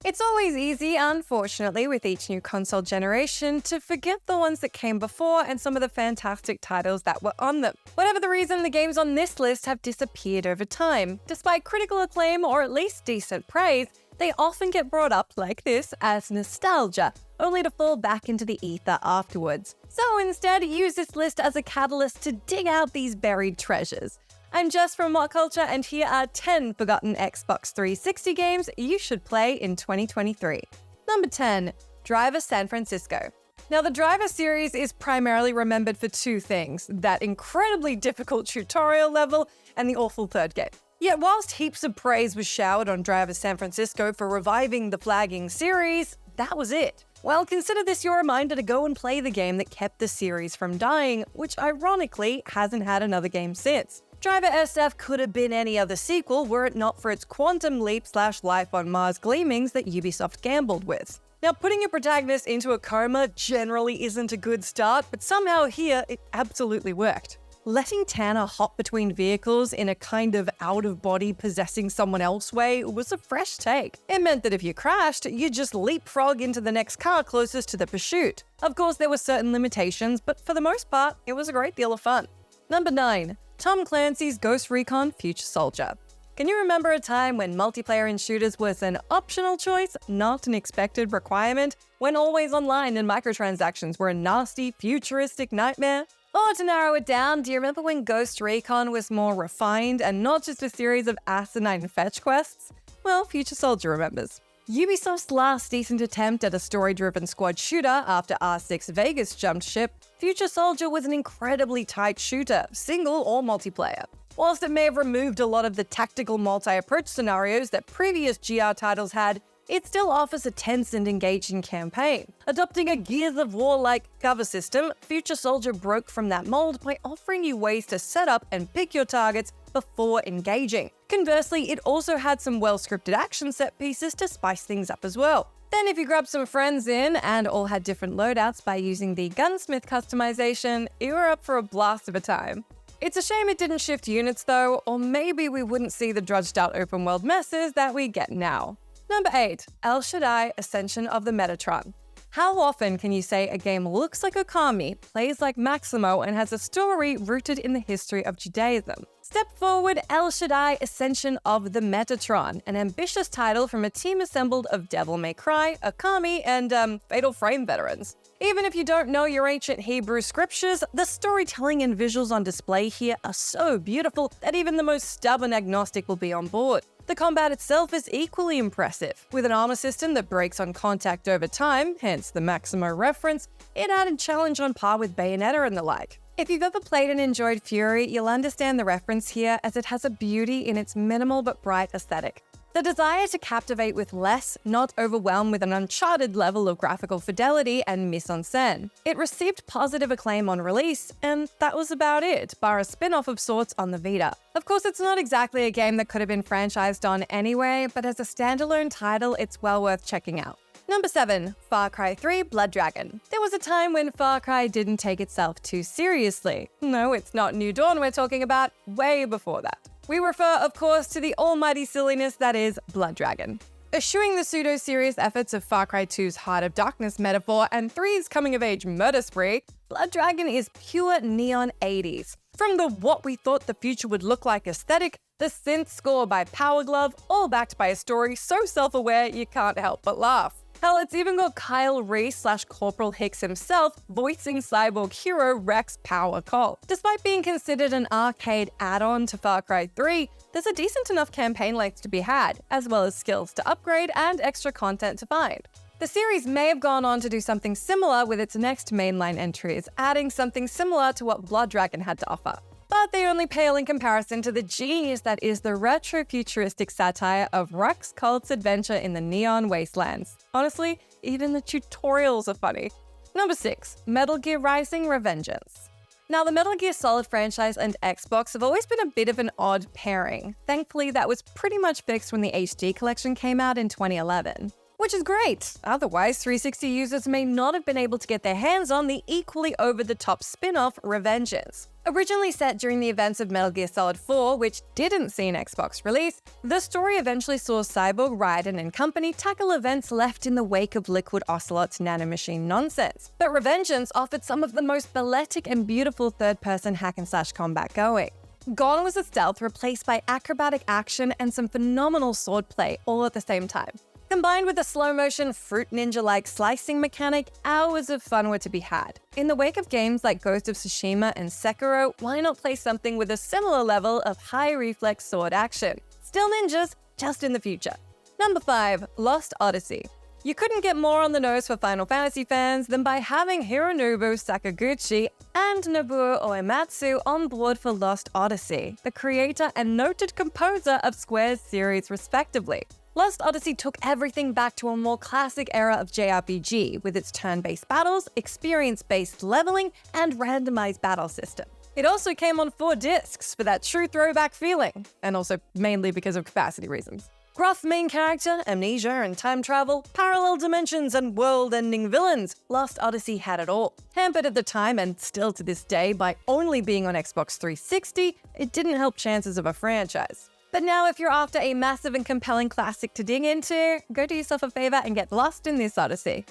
It's always easy, unfortunately, with each new console generation to forget the ones that came before and some of the fantastic titles that were on them. Whatever the reason, the games on this list have disappeared over time. Despite critical acclaim or at least decent praise, they often get brought up like this as nostalgia, only to fall back into the ether afterwards. So instead, use this list as a catalyst to dig out these buried treasures. I'm Jess from WhatCulture, and here are 10 forgotten Xbox 360 games you should play in 2023. Number 10, Driver San Francisco. Now, the Driver series is primarily remembered for two things: that incredibly difficult tutorial level and the awful third game. Yet whilst heaps of praise was showered on Driver San Francisco for reviving the flagging series, that was it. Well, consider this your reminder to go and play the game that kept the series from dying, which ironically hasn't had another game since. Driver SF could have been any other sequel were it not for its quantum leap/life on Mars gleamings that Ubisoft gambled with. Now, putting your protagonist into a coma generally isn't a good start, but somehow here it absolutely worked. Letting Tanner hop between vehicles in a kind of out-of-body possessing someone else way was a fresh take. It meant that if you crashed, you'd just leapfrog into the next car closest to the pursuit. Of course, there were certain limitations, but for the most part, it was a great deal of fun. Number 9. Tom Clancy's Ghost Recon Future Soldier. Can you remember a time when multiplayer in shooters was an optional choice, not an expected requirement, when always online and microtransactions were a nasty, futuristic nightmare? Or to narrow it down, do you remember when Ghost Recon was more refined and not just a series of asinine fetch quests? Well, Future Soldier remembers. Ubisoft's last decent attempt at a story-driven squad shooter after R6 Vegas jumped ship, Future Soldier was an incredibly tight shooter, single or multiplayer. Whilst it may have removed a lot of the tactical multi-approach scenarios that previous GR titles had, it still offers a tense and engaging campaign. Adopting a Gears of War-like cover system, Future Soldier broke from that mold by offering you ways to set up and pick your targets before engaging. Conversely, it also had some well-scripted action set pieces to spice things up as well. Then if you grabbed some friends in and all had different loadouts by using the gunsmith customization, you were up for a blast of a time. It's a shame it didn't shift units though, or maybe we wouldn't see the drudged out open world messes that we get now. Number 8. El Shaddai Ascension of the Metatron. How often can you say a game looks like Okami, plays like Maximo, and has a story rooted in the history of Judaism? Step forward, El Shaddai Ascension of the Metatron, an ambitious title from a team assembled of Devil May Cry, Okami, and Fatal Frame veterans. Even if you don't know your ancient Hebrew scriptures, the storytelling and visuals on display here are so beautiful that even the most stubborn agnostic will be on board. The combat itself is equally impressive. With an armor system that breaks on contact over time, hence the Maximo reference, it added challenge on par with Bayonetta and the like. If you've ever played and enjoyed Fury, you'll understand the reference here, as it has a beauty in its minimal but bright aesthetic. The desire to captivate with less, not overwhelm with an uncharted level of graphical fidelity and mise-en-scène. It received positive acclaim on release, and that was about it, bar a spin-off of sorts on the Vita. Of course, it's not exactly a game that could have been franchised on anyway, but as a standalone title, it's well worth checking out. Number 7. Far Cry 3 Blood Dragon. There was a time when Far Cry didn't take itself too seriously. No, it's not New Dawn we're talking about, way before that. We refer, of course, to the almighty silliness that is Blood Dragon. Eschewing the pseudo-serious efforts of Far Cry 2's Heart of Darkness metaphor and 3's coming-of-age murder spree, Blood Dragon is pure neon 80s. From the what we thought the future would look like aesthetic, the synth score by Power Glove, all backed by a story so self-aware you can't help but laugh. Hell, it's even got Kyle Reese/Corporal Hicks himself voicing cyborg hero Rex Power Cole. Despite being considered an arcade add-on to Far Cry 3, there's a decent enough campaign length to be had, as well as skills to upgrade and extra content to find. The series may have gone on to do something similar with its next mainline entries, adding something similar to what Blood Dragon had to offer. But they only pale in comparison to the genius that is the retro-futuristic satire of Ruck's cult's adventure in the Neon Wastelands. Honestly, even the tutorials are funny. Number 6. Metal Gear Rising: Revengeance. Now, the Metal Gear Solid franchise and Xbox have always been a bit of an odd pairing. Thankfully, that was pretty much fixed when the HD collection came out in 2011. which is great. Otherwise, 360 users may not have been able to get their hands on the equally over-the-top spin-off Revengeance. Originally set during the events of Metal Gear Solid 4, which didn't see an Xbox release, the story eventually saw Cyborg, Raiden, and company tackle events left in the wake of Liquid Ocelot's nanomachine nonsense. But Revengeance offered some of the most balletic and beautiful third-person hack-and-slash combat going. Gone was the stealth replaced by acrobatic action and some phenomenal swordplay all at the same time. Combined with a slow-motion fruit ninja-like slicing mechanic, hours of fun were to be had. In the wake of games like Ghost of Tsushima and Sekiro, why not play something with a similar level of high-reflex sword action? Still ninjas, just in the future. Number 5. Lost Odyssey. You couldn't get more on the nose for Final Fantasy fans than by having Hironobu Sakaguchi and Nobuo Uematsu on board for Lost Odyssey, the creator and noted composer of Square's series respectively. Lost Odyssey took everything back to a more classic era of JRPG, with its turn-based battles, experience-based leveling, and randomized battle system. It also came on 4 discs for that true throwback feeling, and also mainly because of capacity reasons. Gruff main character, amnesia and time travel, parallel dimensions and world-ending villains, Lost Odyssey had it all. Hampered at the time and still to this day by only being on Xbox 360, it didn't help chances of a franchise. But now if you're after a massive and compelling classic to dig into, go do yourself a favor and get lost in this Odyssey.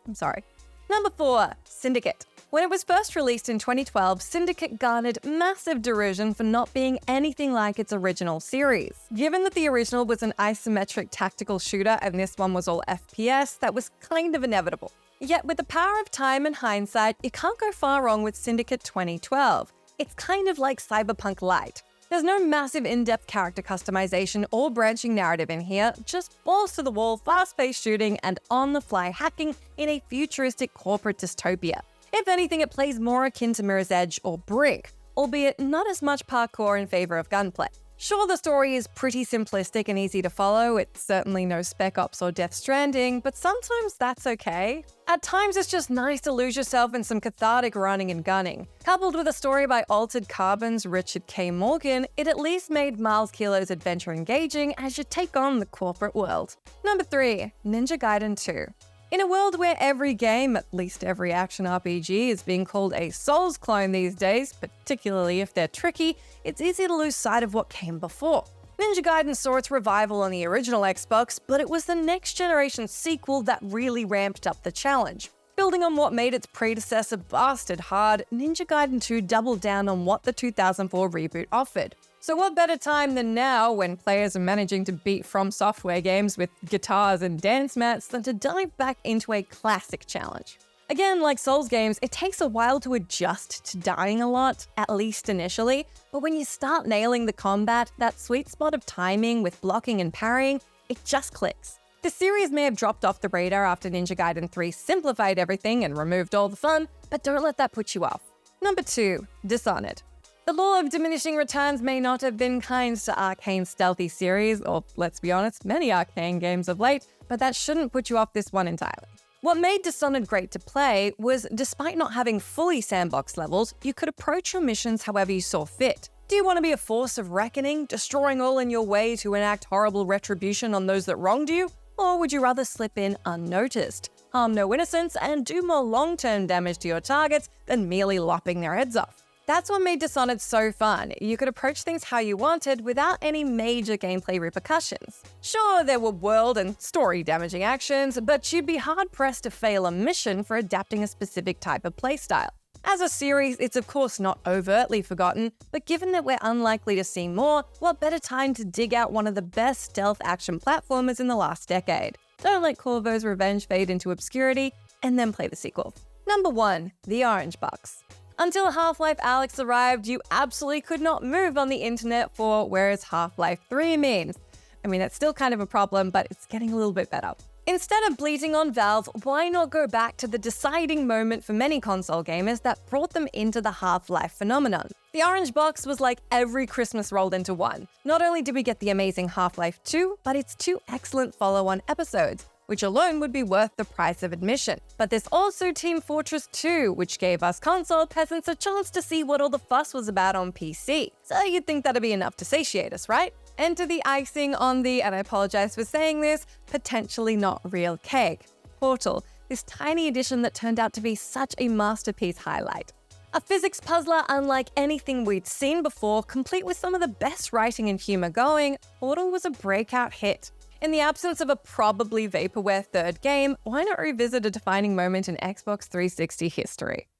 I'm sorry. Number 4. Syndicate. When it was first released in 2012, Syndicate garnered massive derision for not being anything like its original series. Given that the original was an isometric tactical shooter and this one was all FPS, that was kind of inevitable. Yet with the power of time and hindsight, you can't go far wrong with Syndicate 2012. It's kind of like Cyberpunk Light. There's no massive in-depth character customization or branching narrative in here, just balls-to-the-wall, fast-paced shooting and on-the-fly hacking in a futuristic corporate dystopia. If anything, it plays more akin to Mirror's Edge or Brink, albeit not as much parkour in favor of gunplay. Sure, the story is pretty simplistic and easy to follow, it's certainly no Spec Ops or Death Stranding, but sometimes that's okay. At times it's just nice to lose yourself in some cathartic running and gunning. Coupled with a story by Altered Carbon's Richard K. Morgan, it at least made Miles Kilo's adventure engaging as you take on the corporate world. Number 3. Ninja Gaiden 2. In a world where every game, at least every action RPG, is being called a Souls clone these days, particularly if they're tricky, it's easy to lose sight of what came before. Ninja Gaiden saw its revival on the original Xbox, but it was the next-generation sequel that really ramped up the challenge. Building on what made its predecessor bastard hard, Ninja Gaiden 2 doubled down on what the 2004 reboot offered. So what better time than now, when players are managing to beat From Software games with guitars and dance mats, than to dive back into a classic challenge. Again, like Souls games, it takes a while to adjust to dying a lot, at least initially, but when you start nailing the combat, that sweet spot of timing with blocking and parrying, it just clicks. The series may have dropped off the radar after Ninja Gaiden 3 simplified everything and removed all the fun, but don't let that put you off. Number 2. Dishonored. The law of diminishing returns may not have been kind to Arcane's stealthy series, or let's be honest, many Arcane games of late, but that shouldn't put you off this one entirely. What made Dishonored great to play was, despite not having fully sandbox levels, you could approach your missions however you saw fit. Do you want to be a force of reckoning, destroying all in your way to enact horrible retribution on those that wronged you? Or would you rather slip in unnoticed, harm no innocents, and do more long-term damage to your targets than merely lopping their heads off? That's what made Dishonored so fun. You could approach things how you wanted without any major gameplay repercussions. Sure, there were world and story-damaging actions, but you'd be hard-pressed to fail a mission for adapting a specific type of playstyle. As a series, it's of course not overtly forgotten, but given that we're unlikely to see more, what better time to dig out one of the best stealth action platformers in the last decade? Don't let Corvo's Revenge fade into obscurity, and then play the sequel. Number 1. The Orange Box. Until Half-Life Alyx arrived, you absolutely could not move on the internet for whereas Half-Life 3 means. I mean, that's still kind of a problem, but it's getting a little bit better. Instead of bleating on Valve, why not go back to the deciding moment for many console gamers that brought them into the Half-Life phenomenon? The Orange Box was like every Christmas rolled into one. Not only did we get the amazing Half-Life 2, but its 2 excellent follow-on episodes, which alone would be worth the price of admission. But there's also Team Fortress 2, which gave us console peasants a chance to see what all the fuss was about on PC. So you'd think that'd be enough to satiate us, right? Enter the icing on the, and I apologize for saying this, potentially not real cake. Portal, this tiny addition that turned out to be such a masterpiece highlight. A physics puzzler unlike anything we'd seen before, complete with some of the best writing and humor going, Portal was a breakout hit. In the absence of a probably vaporware third game, why not revisit a defining moment in Xbox 360 history?